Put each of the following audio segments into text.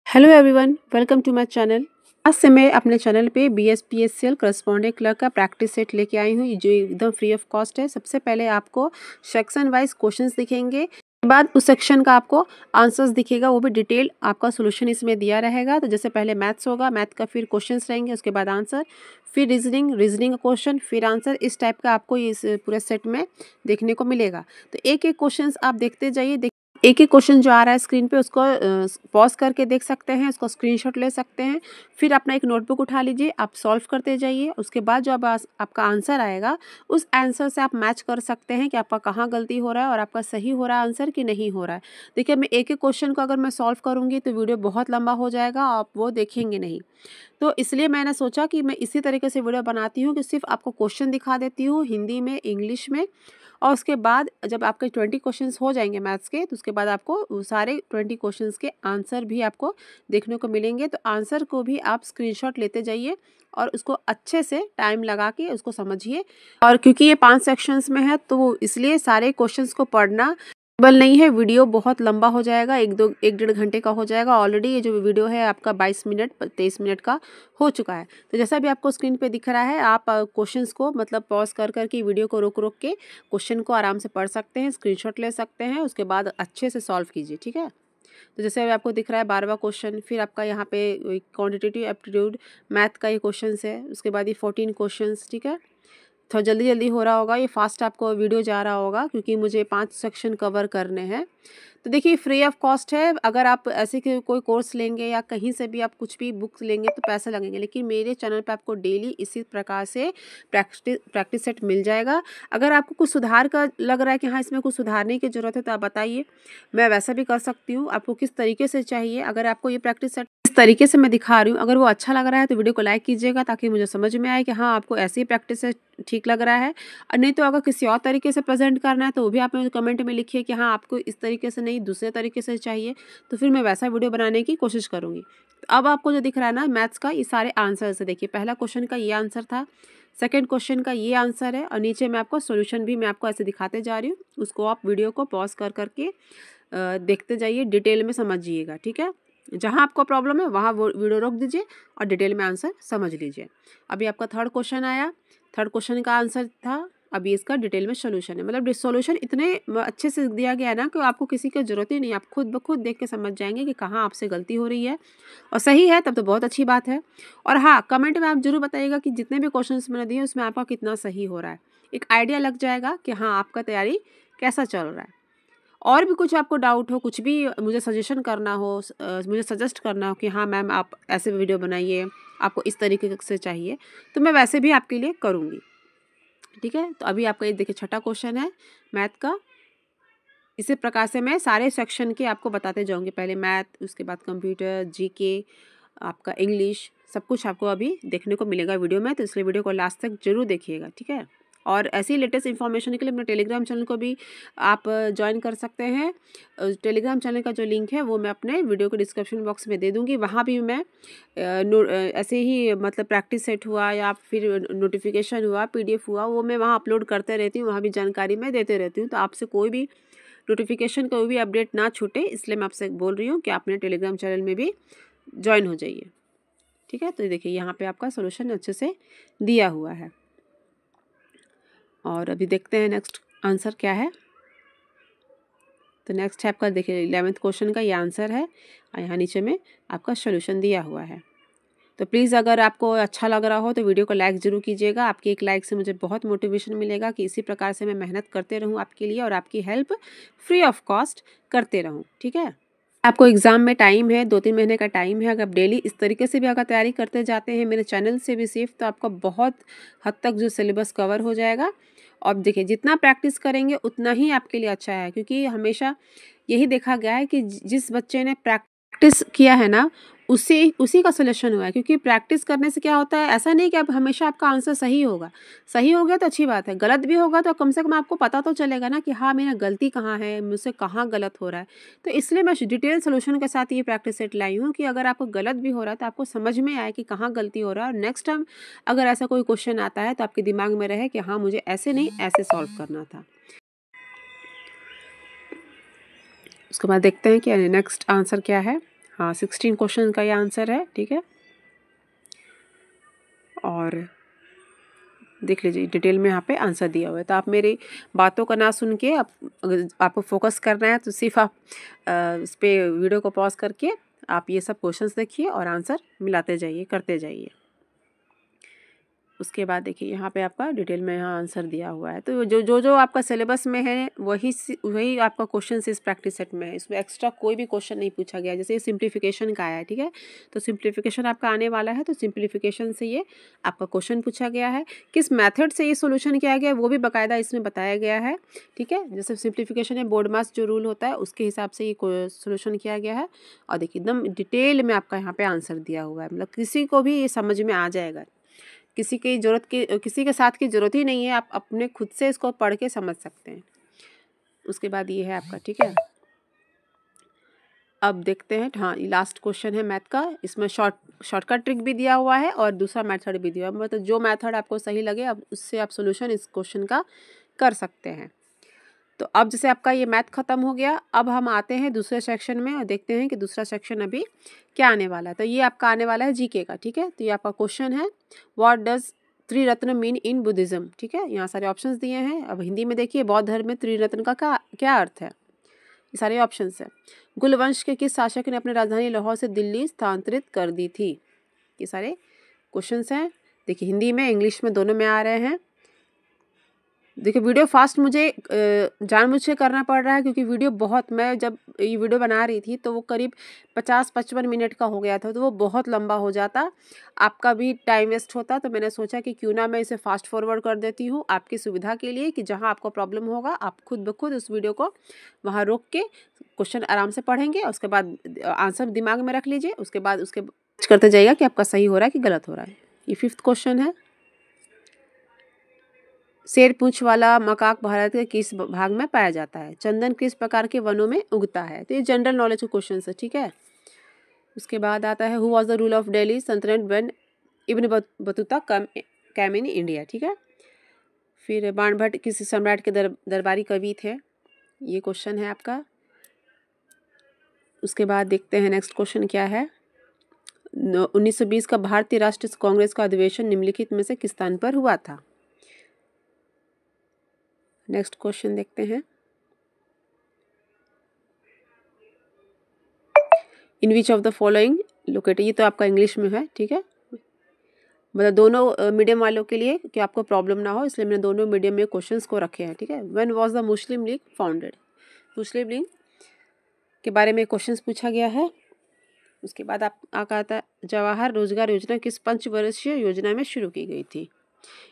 Hello everyone, welcome to my channel. आज से मैं अपने चैनल पे BSPSCL करस्पॉन्डेंट क्लर्क का प्रैक्टिस सेट लेके आई हूँ जो एकदम फ्री ऑफ कॉस्ट है। सबसे पहले आपको सेक्शन वाइज क्वेश्चंस दिखेंगे, उसके बाद उस सेक्शन का आपको आंसर्स दिखेगा, वो भी डिटेल आपका सोल्यूशन इसमें दिया रहेगा। तो जैसे पहले मैथ्स होगा, मैथ का फिर क्वेश्चंस रहेंगे, उसके बाद आंसर, फिर रीजनिंग का क्वेश्चन, फिर आंसर। इस टाइप का आपको इस पूरे सेट में देखने को मिलेगा। तो एक एक क्वेश्चन आप देखते जाइए। एक एक क्वेश्चन जो आ रहा है स्क्रीन पे उसको पॉज करके देख सकते हैं, उसको स्क्रीनशॉट ले सकते हैं। फिर अपना एक नोटबुक उठा लीजिए, आप सॉल्व करते जाइए। उसके बाद जो अब आपका आंसर आएगा, उस आंसर से आप मैच कर सकते हैं कि आपका कहाँ गलती हो रहा है और आपका सही हो रहा है आंसर कि नहीं हो रहा है। देखिए, मैं एक एक क्वेश्चन को अगर मैं सॉल्व करूँगी तो वीडियो बहुत लंबा हो जाएगा, आप वो देखेंगे नहीं। तो इसलिए मैंने सोचा कि मैं इसी तरीके से वीडियो बनाती हूँ कि सिर्फ आपको क्वेश्चन दिखा देती हूँ हिंदी में, इंग्लिश में, और उसके बाद जब आपके 20 क्वेश्चंस हो जाएंगे मैथ्स के, तो उसके बाद आपको वो सारे 20 क्वेश्चंस के आंसर भी आपको देखने को मिलेंगे। तो आंसर को भी आप स्क्रीनशॉट लेते जाइए और उसको अच्छे से टाइम लगा के उसको समझिए। और क्योंकि ये 5 सेक्शंस में है तो इसलिए सारे क्वेश्चंस को पढ़ना पॉसिबल नहीं है, वीडियो बहुत लंबा हो जाएगा, एक डेढ़ घंटे का हो जाएगा। ऑलरेडी ये जो वीडियो है आपका 22 मिनट 23 मिनट का हो चुका है। तो जैसा भी आपको स्क्रीन पे दिख रहा है, आप क्वेश्चंस को मतलब पॉज कर करके वीडियो को रोक रोक के क्वेश्चन को आराम से पढ़ सकते हैं, स्क्रीनशॉट ले सकते हैं, उसके बाद अच्छे से सॉल्व कीजिए। ठीक है, तो जैसे अभी आपको दिख रहा है 12वां क्वेश्चन, फिर आपका यहाँ पे क्वान्टिटेटिव एप्टीट्यूड मैथ का ये क्वेश्चन है, उसके बाद ये 14 क्वेश्चन। ठीक है, थोड़ा जल्दी जल्दी हो रहा होगा, ये फास्ट आपको वीडियो जा रहा होगा क्योंकि मुझे 5 सेक्शन कवर करने हैं। तो देखिए, फ्री ऑफ कॉस्ट है। अगर आप ऐसे कोई कोर्स लेंगे या कहीं से भी आप कुछ भी बुक्स लेंगे तो पैसे लगेंगे, लेकिन मेरे चैनल पे आपको डेली इसी प्रकार से प्रैक्टिस सेट मिल जाएगा। अगर आपको कुछ सुधार का लग रहा है कि हाँ इसमें कुछ सुधारने की ज़रूरत है तो आप बताइए, मैं वैसा भी कर सकती हूँ। आपको किस तरीके से चाहिए, अगर आपको ये प्रैक्टिस सेट इस तरीके से मैं दिखा रही हूँ, अगर वो अच्छा लग रहा है तो वीडियो को लाइक कीजिएगा ताकि मुझे समझ में आए कि हाँ आपको ऐसी प्रैक्टिस सेट ठीक लग रहा है। और नहीं तो अगर किसी और तरीके से प्रेजेंट करना है तो वो भी आप मुझे कमेंट में लिखिए कि हाँ आपको इस तरीके से नहीं दूसरे तरीके से चाहिए, तो फिर मैं वैसा वीडियो बनाने की कोशिश करूँगी। तो अब आपको जो दिख रहा है ना मैथ्स का, ये सारे आंसर से देखिए, पहला क्वेश्चन का ये आंसर था, सेकेंड क्वेश्चन का ये आंसर है, और नीचे मैं आपको सोल्यूशन भी मैं आपको ऐसे दिखाते जा रही हूँ। उसको आप वीडियो को पॉज कर करके देखते जाइए, डिटेल में समझिएगा। ठीक है, जहाँ आपको प्रॉब्लम है वहाँ वो वीडियो रोक दीजिए और डिटेल में आंसर समझ लीजिए। अभी आपका थर्ड क्वेश्चन आया, थर्ड क्वेश्चन का आंसर था, अभी इसका डिटेल में सोल्यूशन है। मतलब सोल्यूशन इतने अच्छे से दिया गया है ना कि आपको किसी की जरूरत ही नहीं, आप खुद ब खुद देख के समझ जाएंगे कि कहाँ आपसे गलती हो रही है, और सही है तब तो बहुत अच्छी बात है। और हाँ, कमेंट में आप जरूर बताइएगा कि जितने भी क्वेश्चन मैंने दिए उसमें आपका कितना सही हो रहा है। एक आइडिया लग जाएगा कि हाँ आपका तैयारी कैसा चल रहा है। और भी कुछ आपको डाउट हो, कुछ भी मुझे सजेशन करना हो, मुझे सजेस्ट करना हो कि हाँ मैम आप ऐसे वीडियो बनाइए, आपको इस तरीके से चाहिए, तो मैं वैसे भी आपके लिए करूँगी। ठीक है, तो अभी आपका ये देखिए छठा क्वेश्चन है मैथ का। इसी प्रकार से मैं सारे सेक्शन के आपको बताते जाऊँगी, पहले मैथ, उसके बाद कंप्यूटर, जीके, आपका इंग्लिश, सब कुछ आपको अभी देखने को मिलेगा वीडियो में, तो इसलिए वीडियो को लास्ट तक जरूर देखिएगा। ठीक है, और ऐसी लेटेस्ट इन्फॉर्मेशन के लिए अपने टेलीग्राम चैनल को भी आप ज्वाइन कर सकते हैं। टेलीग्राम चैनल का जो लिंक है वो मैं अपने वीडियो के डिस्क्रिप्शन बॉक्स में दे दूँगी। वहाँ भी मैं ऐसे ही मतलब प्रैक्टिस सेट हुआ या फिर नोटिफिकेशन हुआ, PDF हुआ, वो मैं वहाँ अपलोड करते रहती हूँ, वहाँ भी जानकारी मैं देते रहती हूँ। तो आपसे कोई भी नोटिफिकेशन कोई भी अपडेट ना छूटे, इसलिए मैं आपसे बोल रही हूँ कि आप अपने टेलीग्राम चैनल में भी ज्वाइन हो जाइए। ठीक है, तो देखिए यहाँ पे आपका सोल्यूशन अच्छे से दिया हुआ है। और अभी देखते हैं नेक्स्ट आंसर क्या है। तो नेक्स्ट है आपका देखिए 11th क्वेश्चन का ये आंसर है, और यहाँ नीचे में आपका सोल्यूशन दिया हुआ है। तो प्लीज़ अगर आपको अच्छा लग रहा हो तो वीडियो को लाइक ज़रूर कीजिएगा। आपकी एक लाइक से मुझे बहुत मोटिवेशन मिलेगा कि इसी प्रकार से मैं मेहनत करते रहूँ आपके लिए और आपकी हेल्प फ्री ऑफ कॉस्ट करते रहूँ। ठीक है, आपको एग्ज़ाम में टाइम है, 2-3 महीने का टाइम है। अगर आप डेली इस तरीके से भी अगर तैयारी करते जाते हैं मेरे चैनल से भी सिर्फ, तो आपका बहुत हद तक जो सिलेबस कवर हो जाएगा। और देखिए, जितना प्रैक्टिस करेंगे उतना ही आपके लिए अच्छा है, क्योंकि हमेशा यही देखा गया है कि जिस बच्चे ने प्रैक्टिस किया है ना, उसी का सिलेक्शन हुआ है। क्योंकि प्रैक्टिस करने से क्या होता है, ऐसा नहीं कि अब हमेशा आपका आंसर सही होगा। सही हो गया तो अच्छी बात है, गलत भी होगा तो कम से कम आपको पता तो चलेगा ना कि हाँ मेरा गलती कहाँ है, मुझसे कहाँ गलत हो रहा है। तो इसलिए मैं डिटेल सोल्यूशन के साथ ये प्रैक्टिस सेट लाई हूँ कि अगर आपको गलत भी हो रहा है तो आपको समझ में आए कि कहाँ गलती हो रहा है, और नेक्स्ट टाइम अगर ऐसा कोई क्वेश्चन आता है तो आपके दिमाग में रहे कि हाँ मुझे ऐसे नहीं ऐसे सॉल्व करना था। उसके बाद देखते हैं कि नेक्स्ट आंसर क्या है। हाँ 16 क्वेश्चन का ये आंसर है, ठीक है। और देख लीजिए डिटेल में यहाँ पे आंसर दिया हुआ है। तो आप मेरी बातों का ना सुन के आप, अगर आपको फोकस करना है तो सिर्फ आप इस पर वीडियो को पॉज करके आप ये सब क्वेश्चंस देखिए और आंसर मिलाते जाइए, करते जाइए। उसके बाद देखिए यहाँ पे आपका डिटेल में यहाँ आंसर दिया हुआ है। तो जो आपका सिलेबस में है वही आपका क्वेश्चन इस प्रैक्टिस सेट में है। इसमें एक्स्ट्रा कोई भी क्वेश्चन नहीं पूछा गया। जैसे ये सिंप्लीफिकेशन का आया है, ठीक है, तो सिंप्लीफिकेशन आपका आने वाला है, तो सिंप्लीफिकेशन से ये आपका क्वेश्चन पूछा गया है। किस मैथड से ये सोल्यूशन किया गया है वो भी बाकायदा इसमें बताया गया है, ठीक है। जैसे सिंप्लीफिकेशन है, बोर्ड मास जो रूल होता है उसके हिसाब से ये सोल्यूशन किया गया है। और देखिए एकदम डिटेल में आपका यहाँ पे आंसर दिया हुआ है, मतलब किसी को भी ये समझ में आ जाएगा। किसी के साथ की ज़रूरत ही नहीं है, आप अपने खुद से इसको पढ़ के समझ सकते हैं। उसके बाद ये है आपका, ठीक है। अब देखते हैं, हाँ लास्ट क्वेश्चन है मैथ का। इसमें शॉर्टकट ट्रिक भी दिया हुआ है और दूसरा मेथड भी दिया हुआ है, मतलब जो मेथड आपको सही लगे अब उससे आप सोल्यूशन इस क्वेश्चन का कर सकते हैं। तो अब जैसे आपका ये मैथ ख़त्म हो गया, अब हम आते हैं दूसरे सेक्शन में और देखते हैं कि दूसरा सेक्शन अभी क्या आने वाला है। तो ये आपका आने वाला है जीके का, ठीक है। तो ये आपका क्वेश्चन है, what does Triratna mean in Buddhism, ठीक है। यहाँ सारे ऑप्शंस दिए हैं। अब हिंदी में देखिए बौद्ध धर्म में त्रिरत्न का क्या अर्थ है, ये सारे ऑप्शंस है। गुलवंश के किस शासक ने अपनी राजधानी लाहौर से दिल्ली स्थानांतरित कर दी थी, ये सारे क्वेश्चंस हैं। देखिए हिंदी में इंग्लिश में दोनों में आ रहे हैं। देखिए वीडियो फास्ट मुझे जानबूझ के करना पड़ रहा है क्योंकि वीडियो बहुत, मैं जब ये वीडियो बना रही थी तो वो करीब 50-55 मिनट का हो गया था, तो वो बहुत लंबा हो जाता, आपका भी टाइम वेस्ट होता। तो मैंने सोचा कि क्यों ना मैं इसे फास्ट फॉरवर्ड कर देती हूँ आपकी सुविधा के लिए, कि जहाँ आपको प्रॉब्लम होगा आप खुद ब खुद उस वीडियो को वहाँ रोक के क्वेश्चन आराम से पढ़ेंगे, उसके बाद आंसर दिमाग में रख लीजिए, उसके बाद उसके करते जाइएगा कि आपका सही हो रहा है कि गलत हो रहा है। ये 5th क्वेश्चन है, शेर पूंछ वाला मकाक भारत के किस भाग में पाया जाता है, चंदन किस प्रकार के वनों में उगता है। तो ये जनरल नॉलेज के क्वेश्चन है, ठीक है। उसके बाद आता है, who was the rule of Delhi Sultanate when Ibn Battuta came in India, ठीक है। फिर बाणभट्ट किस सम्राट के दरबारी कवि थे, ये क्वेश्चन है आपका। उसके बाद देखते हैं नेक्स्ट क्वेश्चन क्या है, 1920 का भारतीय राष्ट्रीय कांग्रेस का अधिवेशन निम्नलिखित में से किस स्थान पर हुआ था। नेक्स्ट क्वेश्चन देखते हैं, in which of the following located, ये तो आपका इंग्लिश में है, ठीक है। मतलब दोनों मीडियम वालों के लिए कि आपको प्रॉब्लम ना हो, इसलिए मैंने दोनों मीडियम में क्वेश्चंस को रखे हैं, ठीक है। When was the Muslim league founded, Muslim league के बारे में क्वेश्चंस पूछा गया है। उसके बाद आपका आता है, जवाहर रोजगार योजना किस पंचवर्षीय योजना में शुरू की गई थी,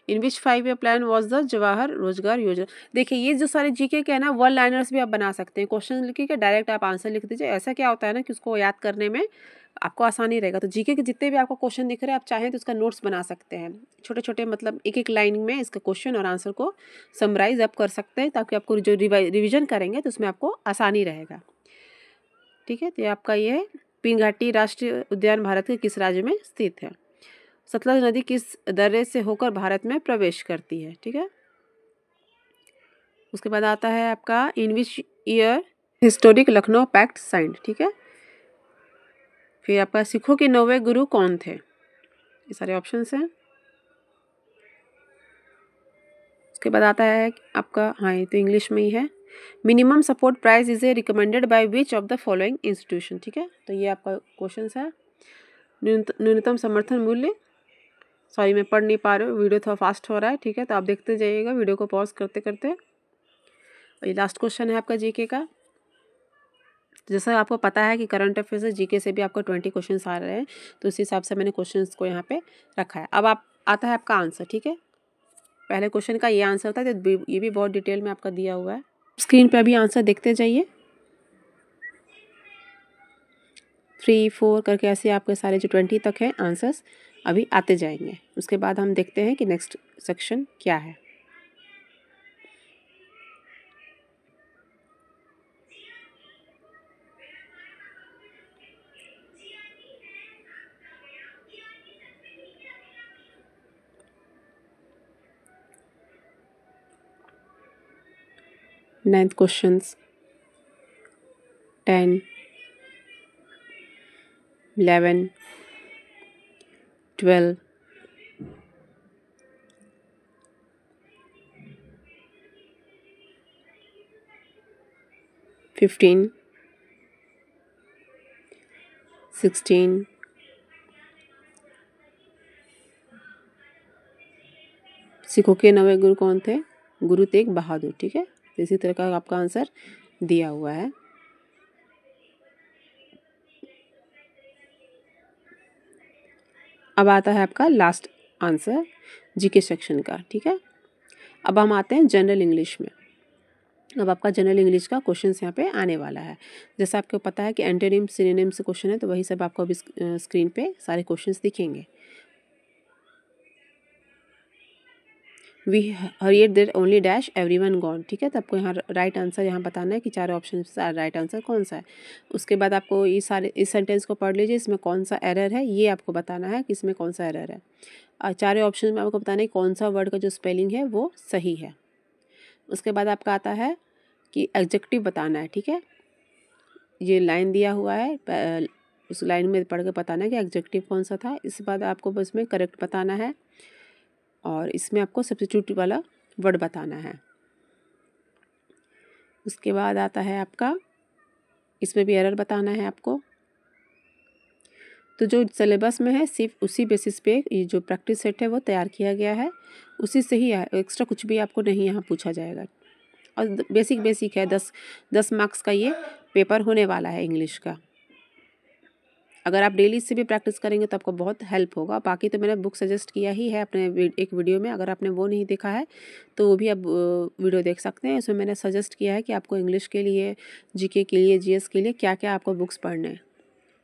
इन विच 5 year plan was the Jawahar रोजगार योजना। देखिए ये जो सारे जीके के है ना, वन लाइनर्स भी आप बना सकते हैं, क्वेश्चन लिख के डायरेक्ट आप आंसर लिख दीजिए। ऐसा क्या होता है ना कि उसको याद करने में आपको आसानी रहेगा। तो जीके के जितने भी आपको क्वेश्चन दिख रहे हैं, आप चाहें तो उसका नोट्स बना सकते हैं, छोटे छोटे, मतलब एक एक लाइन में इसका क्वेश्चन और आंसर को समराइज आप कर सकते हैं, ताकि आपको जो रिविजन करेंगे तो उसमें आपको आसानी रहेगा, ठीक है। तो ये आपका ये है, पीन घाटी राष्ट्रीय उद्यान भारत के किस राज्य में स्थित है, सतलज नदी किस दर्रे से होकर भारत में प्रवेश करती है, ठीक है। उसके बाद आता है आपका, in which year historic Lucknow pact signed, ठीक है। फिर आपका सिखों के 9वें गुरु कौन थे, ये सारे ऑप्शंस हैं। उसके बाद आता है आपका, हाँ ये तो इंग्लिश में ही है, minimum support price is a recommended by which of the following institution, ठीक है। तो ये आपका क्वेश्चन है, न्यूनतम समर्थन मूल्य, सॉरी मैं पढ़ नहीं पा रही हूँ, वीडियो थोड़ा फास्ट हो रहा है, ठीक है। तो आप देखते जाइएगा वीडियो को पॉज करते करते। ये लास्ट क्वेश्चन है आपका जीके का। जैसा आपको पता है कि करंट अफेयर्स से जीके से भी आपको 20 क्वेश्चंस आ रहे हैं, तो उस हिसाब से मैंने क्वेश्चंस को यहाँ पे रखा है। अब आप आता है आपका आंसर, ठीक है। पहले क्वेश्चन का ये आंसर था, तो ये भी बहुत डिटेल में आपका दिया हुआ है। स्क्रीन पे अभी आंसर देखते जाइए, 3, 4 करके ऐसे आपके सारे जो 20 तक हैं आंसर्स अभी आते जाएंगे। उसके बाद हम देखते हैं कि नेक्स्ट सेक्शन क्या है। नाइन्थ क्वेश्चंस, 10, 11, 12, 15, 16, सिखों के 9वें गुरु कौन थे? गुरु तेग बहादुर। ठीक है, तो इसी तरह का आपका आंसर दिया हुआ है। अब आता है आपका लास्ट आंसर जीके सेक्शन का। ठीक है, अब हम आते हैं जनरल इंग्लिश में। अब आपका जनरल इंग्लिश का क्वेश्चन यहाँ पे आने वाला है। जैसा आपको पता है कि एंटोनिम सिनोनिम से क्वेश्चन है, तो वही सब आपको अभी स्क्रीन पे सारे क्वेश्चंस दिखेंगे। We Harriet there only dash everyone gone. ठीक है, तो आपको यहाँ राइट आंसर यहाँ बताना है कि चारों ऑप्शन से राइट आंसर कौन सा है। उसके बाद आपको ये सारे इस सेंटेंस को पढ़ लीजिए, इसमें कौन सा एरर है ये आपको बताना है कि इसमें कौन सा एरर है। और चारों ऑप्शन में आपको बताना है कौन सा वर्ड का जो स्पेलिंग है वो सही है। उसके बाद आपका आता है कि एडजेक्टिव बताना है। ठीक है, ये लाइन दिया हुआ है, उस लाइन में पढ़ के बताना है कि एडजेक्टिव कौन सा था। इसके बाद आपको बस में करेक्ट बताना है और इसमें आपको सब्स्टिट्यूट वाला वर्ड बताना है। उसके बाद आता है आपका, इसमें भी एरर बताना है आपको। तो जो सिलेबस में है सिर्फ उसी बेसिस पे ये जो प्रैक्टिस सेट है वो तैयार किया गया है, उसी से ही एक्स्ट्रा कुछ भी आपको नहीं यहाँ पूछा जाएगा। और बेसिक है, 10 मार्क्स का ये पेपर होने वाला है इंग्लिश का। अगर आप डेली से भी प्रैक्टिस करेंगे तो आपको बहुत हेल्प होगा। बाकी तो मैंने बुक सजेस्ट किया ही है अपने एक वीडियो में, अगर आपने वो नहीं देखा है तो वो भी आप वीडियो देख सकते हैं। उसमें मैंने सजेस्ट किया है कि आपको इंग्लिश के लिए, जीके के लिए, जीएस के लिए क्या क्या आपको बुक्स पढ़ने हैं,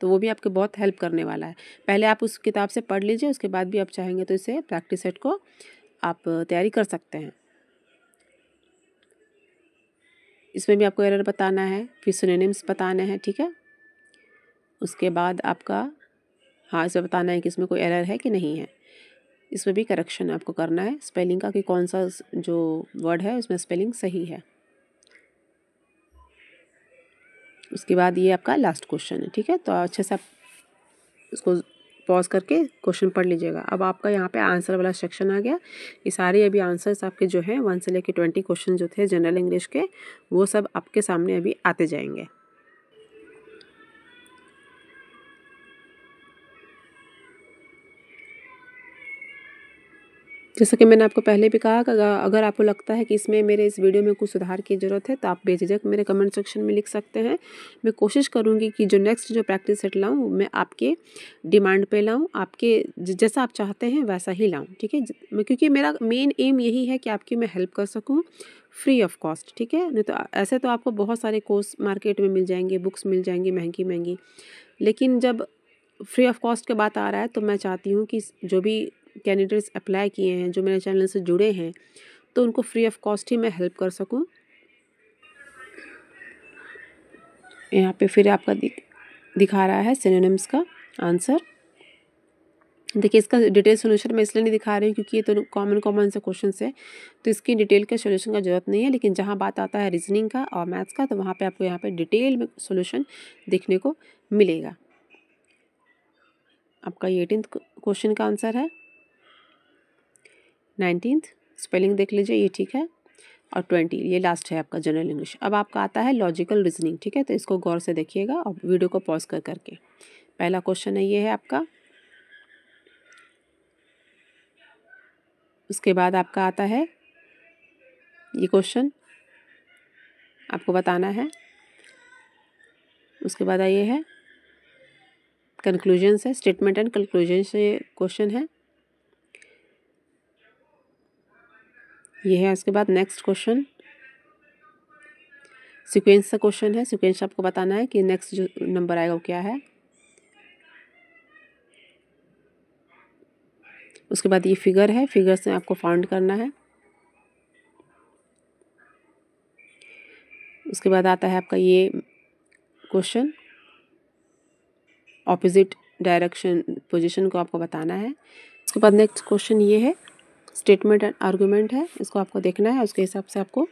तो वो भी आपको बहुत हेल्प करने वाला है। पहले आप उस किताब से पढ़ लीजिए, उसके बाद भी आप चाहेंगे तो इसे प्रैक्टिस सेट को आप तैयारी कर सकते हैं। इसमें भी आपको एरर बताना है, फिर सिनोनिम्स बताने हैं। ठीक है, उसके बाद आपका हाँ इसमें बताना है कि इसमें कोई एरर है कि नहीं है। इसमें भी करेक्शन आपको करना है स्पेलिंग का, कि कौन सा जो वर्ड है उसमें स्पेलिंग सही है। उसके बाद ये आपका लास्ट क्वेश्चन है। ठीक है, तो अच्छे से आप इसको पॉज करके क्वेश्चन पढ़ लीजिएगा। अब आपका यहाँ पे आंसर वाला सेक्शन आ गया। ये सारे अभी आंसर्स आपके जो हैं 1 से लेकर 20 क्वेश्चन जो थे जनरल इंग्लिश के, वो सब आपके सामने अभी आते जाएंगे। जैसा कि मैंने आपको पहले भी कहा कि अगर आपको लगता है कि इसमें मेरे इस वीडियो में कुछ सुधार की ज़रूरत है तो आप बेझिझक मेरे कमेंट सेक्शन में लिख सकते हैं। मैं कोशिश करूँगी कि जो नेक्स्ट जो प्रैक्टिस सेट लाऊँ मैं आपके डिमांड पे लाऊँ, आपके जैसा आप चाहते हैं वैसा ही लाऊँ। ठीक है, क्योंकि मेरा मेन एम यही है कि आपकी मैं हेल्प कर सकूँ फ्री ऑफ कॉस्ट। ठीक है, नहीं तो ऐसे तो आपको बहुत सारे कोर्स मार्केट में मिल जाएंगे, बुक्स मिल जाएंगी महंगी महंगी, लेकिन जब फ्री ऑफ कॉस्ट की बात आ रहा है तो मैं चाहती हूँ कि जो भी कैंडिडेट्स अप्लाई किए हैं, जो मेरे चैनल से जुड़े हैं, तो उनको फ्री ऑफ कॉस्ट ही मैं हेल्प कर सकूं। यहाँ पे फिर आपका दिखा रहा है सिनोनिम्स का आंसर। देखिए इसका डिटेल सोल्यूशन मैं इसलिए नहीं दिखा रही हूँ क्योंकि ये तो कॉमन से क्वेश्चन है, तो इसकी डिटेल के सोल्यूशन का ज़रूरत नहीं है। लेकिन जहाँ बात आता है रीजनिंग का और मैथ्स का, तो वहाँ पे आपको यहाँ पे डिटेल में सोल्यूशन देखने को मिलेगा। आपका 18th क्वेश्चन का आंसर है, 19th स्पेलिंग देख लीजिए, ये ठीक है, और 20 ये लास्ट है आपका जनरल इंग्लिश। अब आपका आता है लॉजिकल रीजनिंग। ठीक है, तो इसको गौर से देखिएगा और वीडियो को पॉज कर करके। पहला क्वेश्चन है, ये है आपका। उसके बाद आपका आता है ये क्वेश्चन, आपको बताना है। उसके बाद ये है कंक्लूजन से, स्टेटमेंट एंड कंक्लूजन से क्वेश्चन है ये है। उसके बाद नेक्स्ट क्वेश्चन सीक्वेंस का क्वेश्चन है, सीक्वेंस आपको बताना है कि नेक्स्ट जो नंबर आएगा वो क्या है। उसके बाद ये फिगर है, फिगर से आपको फाउंड करना है। उसके बाद आता है आपका ये क्वेश्चन, ऑपोजिट डायरेक्शन पोजीशन को आपको बताना है। उसके बाद नेक्स्ट क्वेश्चन ये है, स्टेटमेंट एंड आर्गुमेंट है, इसको आपको देखना है, उसके हिसाब से आपको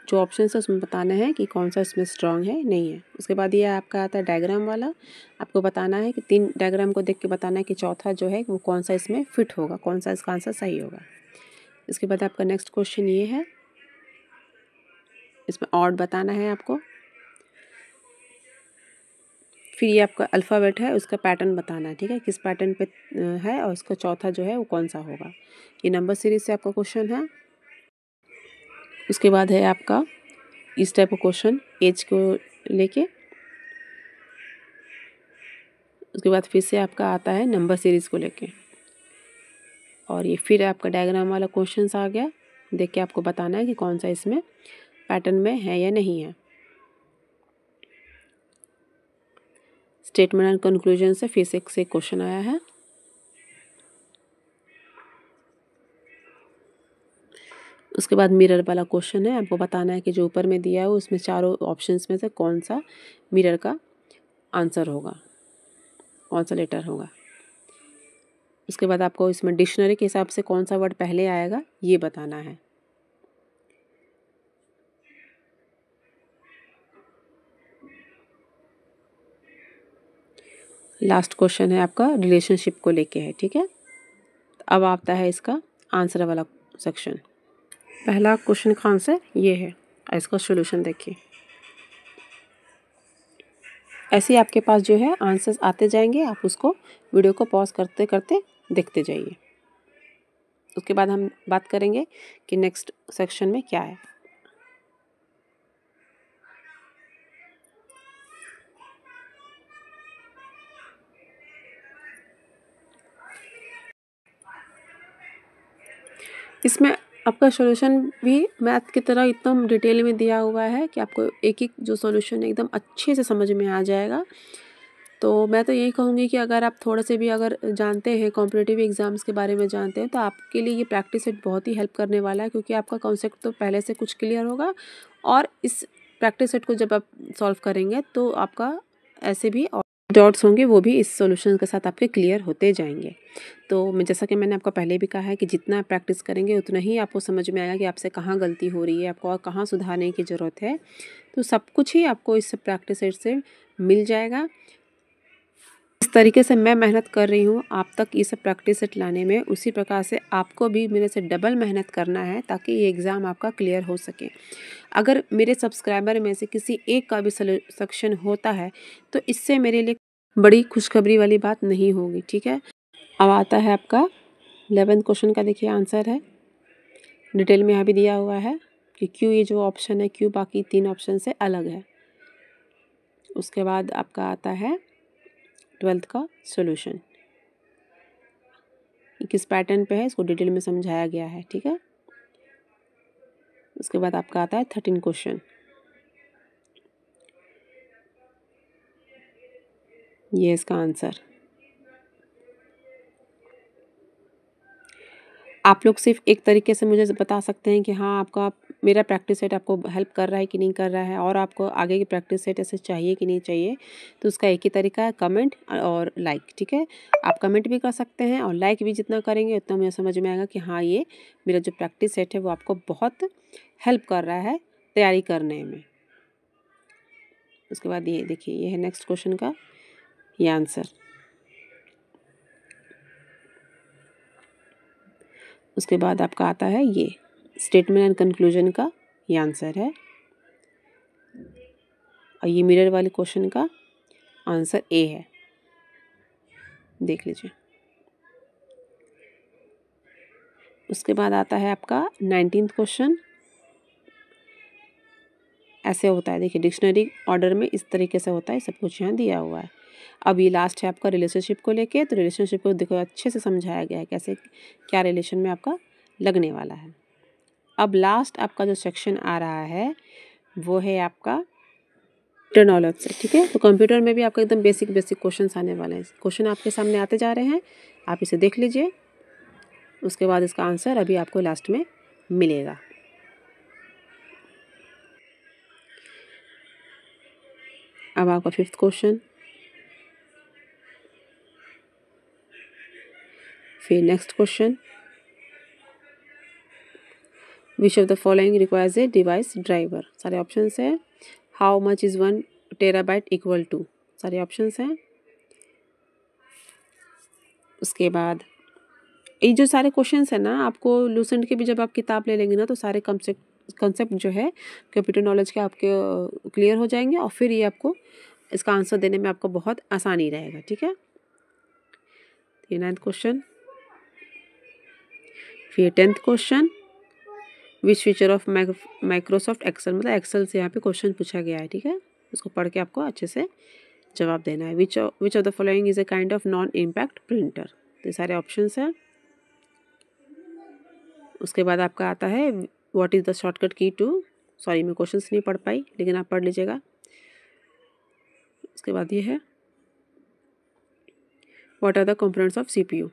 जो ऑप्शन है उसमें बताना है कि कौन सा इसमें स्ट्रांग है नहीं है। उसके बाद ये आपका आता है डायग्राम वाला। आपको बताना है कि 3 डायग्राम को देख के बताना है कि चौथा जो है वो कौन सा इसमें फिट होगा, कौन सा इसका आंसर सही होगा। इसके बाद आपका नेक्स्ट क्वेश्चन ये है, इसमें ऑड बताना है आपको। फिर ये आपका अल्फ़ाबेट है, उसका पैटर्न बताना है, ठीक है, किस पैटर्न पे है और उसका चौथा जो है वो कौन सा होगा। ये नंबर सीरीज से आपका क्वेश्चन है। उसके बाद है आपका इस टाइप का क्वेश्चन एज को लेके। उसके बाद फिर से आपका आता है नंबर सीरीज़ को लेके, और ये फिर आपका डायग्राम वाला क्वेश्चन आ गया। देख के आपको बताना है कि कौन सा इसमें पैटर्न में है या नहीं है। स्टेटमेंट एंड कंक्लूजन से फिर से क्वेश्चन आया है। उसके बाद मिरर वाला क्वेश्चन है, आपको बताना है कि जो ऊपर में दिया है उसमें चारों ऑप्शंस में से कौन सा मिरर का आंसर होगा, कौन सा लेटर होगा। उसके बाद आपको इसमें डिक्शनरी के हिसाब से कौन सा वर्ड पहले आएगा ये बताना है। लास्ट क्वेश्चन है आपका रिलेशनशिप को लेके है, ठीक है। अब आता है इसका आंसर वाला सेक्शन। पहला क्वेश्चन का आंसर ये है, इसका सॉल्यूशन देखिए। ऐसे ही आपके पास जो है आंसर्स आते जाएंगे, आप उसको वीडियो को पॉज करते करते देखते जाइए। उसके बाद हम बात करेंगे कि नेक्स्ट सेक्शन में क्या है। इसमें आपका सॉल्यूशन भी मैथ की तरह एकदम डिटेल में दिया हुआ है कि आपको एक एक जो सॉल्यूशन है एकदम अच्छे से समझ में आ जाएगा। तो मैं तो यही कहूँगी कि अगर आप थोड़ा से भी अगर जानते हैं, कॉम्पिटिटिव एग्ज़ाम्स के बारे में जानते हैं, तो आपके लिए ये प्रैक्टिस सेट बहुत ही हेल्प करने वाला है, क्योंकि आपका कॉन्सेप्ट तो पहले से कुछ क्लियर होगा और इस प्रैक्टिस सेट को जब आप सॉल्व करेंगे तो आपका ऐसे भी और डॉट्स होंगे वो भी इस सॉल्यूशन के साथ आपके क्लियर होते जाएंगे। तो मैं जैसा कि मैंने आपको पहले भी कहा है कि जितना प्रैक्टिस करेंगे उतना ही आपको समझ में आएगा कि आपसे कहाँ गलती हो रही है, आपको और कहाँ सुधारने की ज़रूरत है। तो सब कुछ ही आपको इस प्रैक्टिस सेट से मिल जाएगा। इस तरीके से मैं मेहनत कर रही हूँ आप तक ये सब प्रैक्टिस सेट लाने में, उसी प्रकार से आपको भी मेरे से डबल मेहनत करना है ताकि ये एग्ज़ाम आपका क्लियर हो सके। अगर मेरे सब्सक्राइबर में से किसी एक का भी सिलेक्शन होता है तो इससे मेरे लिए बड़ी खुशखबरी वाली बात नहीं होगी, ठीक है। अब आता है आपका 11th क्वेश्चन का, देखिए आंसर है। डिटेल में यहाँ भी दिया हुआ है कि क्यों ये जो ऑप्शन है क्यों बाकी 3 ऑप्शन से अलग है। उसके बाद आपका आता है 12th का सॉल्यूशन, किस पैटर्न पे है इसको डिटेल में समझाया गया है, ठीक है। उसके बाद आपका आता है 13 क्वेश्चन, ये इसका आंसर। आप लोग सिर्फ एक तरीके से मुझे बता सकते हैं कि हाँ आपका मेरा प्रैक्टिस सेट आपको हेल्प कर रहा है कि नहीं कर रहा है, और आपको आगे की प्रैक्टिस सेट ऐसे चाहिए कि नहीं चाहिए। तो उसका एक ही तरीका है, कमेंट और लाइक, ठीक है। आप कमेंट भी कर सकते हैं और लाइक भी जितना करेंगे उतना मुझे समझ में आएगा कि हाँ ये मेरा जो प्रैक्टिस सेट है वो आपको बहुत हेल्प कर रहा है तैयारी करने में। उसके बाद ये देखिए, ये है नेक्स्ट क्वेश्चन का ये आंसर। उसके बाद आपका आता है ये स्टेटमेंट एंड कंक्लूजन का ये आंसर है, और ये मिरर वाले क्वेश्चन का आंसर ए है, देख लीजिए। उसके बाद आता है आपका 19th क्वेश्चन। ऐसे होता है, देखिए डिक्शनरी ऑर्डर में इस तरीके से होता है, सब कुछ यहाँ दिया हुआ है। अब ये लास्ट है आपका रिलेशनशिप को लेके, तो रिलेशनशिप को देखो अच्छे से समझाया गया है कैसे क्या रिलेशन में आपका लगने वाला है। अब लास्ट आपका जो सेक्शन आ रहा है वो है आपका कंप्यूटर नॉलेज से, ठीक है। तो कंप्यूटर में भी आपका एकदम बेसिक क्वेश्चंस आने वाले हैं। क्वेश्चन आपके सामने आते जा रहे हैं, आप इसे देख लीजिए। उसके बाद इसका आंसर अभी आपको लास्ट में मिलेगा। अब आपका 5th क्वेश्चन, फिर next question, which of the following requires a device driver, सारे ऑप्शन है। How much is 1 terabyte equal to, सारे ऑप्शन हैं। उसके बाद ये जो सारे क्वेश्चंस है ना, आपको लूसेंट के भी जब आप किताब ले लेंगे ना तो सारे कंसेप्ट जो है कंप्यूटर नॉलेज के आपके क्लियर हो जाएंगे और फिर ये आपको इसका आंसर देने में आपको बहुत आसानी रहेगा। ठीक है, ये 9th क्वेश्चन। फिर 10th question, which feature of Microsoft Excel, मतलब एक्सेल से यहाँ पे क्वेश्चन पूछा गया है। ठीक है, उसको पढ़ के आपको अच्छे से जवाब देना है। Which of the following is a kind of non impact printer, तो सारे ऑप्शंस हैं। उसके बाद आपका आता है व्हाट इज़ द शॉर्टकट की टू, सॉरी मैं क्वेश्चंस नहीं पढ़ पाई लेकिन आप पढ़ लीजिएगा। उसके बाद ये है what are the components of CPU।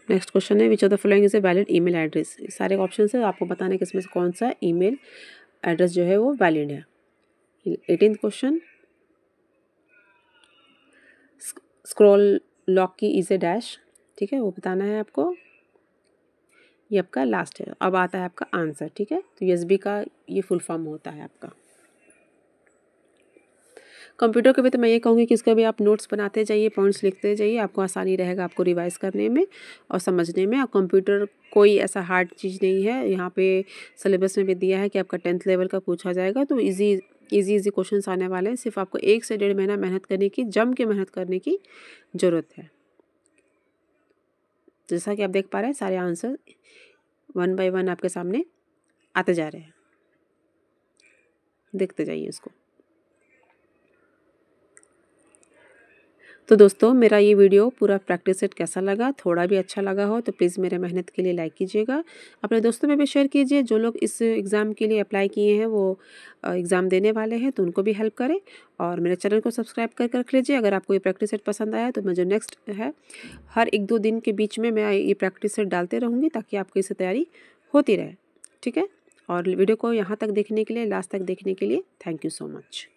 Next question है which of the following is a valid email address, सारे ऑप्शन है, आपको बताना है कि इसमें से कौन सा ईमेल एड्रेस जो है वो वैलिड है। 18th क्वेश्चन, स्क्रॉल लॉक की इज ए डैश, ठीक है वो बताना है आपको। ये आपका लास्ट है। अब आता है आपका आंसर। ठीक है, तो USB का ये फुल फॉर्म होता है आपका। कंप्यूटर के भी तो मैं ये कहूँगी कि इसका भी आप नोट्स बनाते जाइए, पॉइंट्स लिखते जाइए, आपको आसानी रहेगा आपको रिवाइज करने में और समझने में। और कंप्यूटर कोई ऐसा हार्ड चीज़ नहीं है, यहाँ पे सिलेबस में भी दिया है कि आपका 10th लेवल का पूछा जाएगा, तो इजी क्वेश्चंस आने वाले हैं। सिर्फ आपको 1 से 1.5 महीना मेहनत करने की, जम के मेहनत करने की ज़रूरत है। जैसा कि आप देख पा रहे हैं सारे आंसर 1 बाय 1 आपके सामने आते जा रहे हैं, देखते जाइए उसको। तो दोस्तों मेरा ये वीडियो पूरा प्रैक्टिस सेट कैसा लगा, थोड़ा भी अच्छा लगा हो तो प्लीज़ मेरे मेहनत के लिए लाइक कीजिएगा, अपने दोस्तों में भी शेयर कीजिए। जो लोग इस एग्ज़ाम के लिए अप्लाई किए हैं वो एग्ज़ाम देने वाले हैं तो उनको भी हेल्प करें। और मेरे चैनल को सब्सक्राइब कर रख लीजिए। अगर आपको ये प्रैक्टिस सेट पसंद आया तो मैं जो नेक्स्ट है हर 1-2 दिन के बीच में मैं ये प्रैक्टिस सेट डालते रहूँगी ताकि आपको इससे तैयारी होती रहे। ठीक है, और वीडियो को यहाँ तक देखने के लिए, लास्ट तक देखने के लिए थैंक यू सो मच।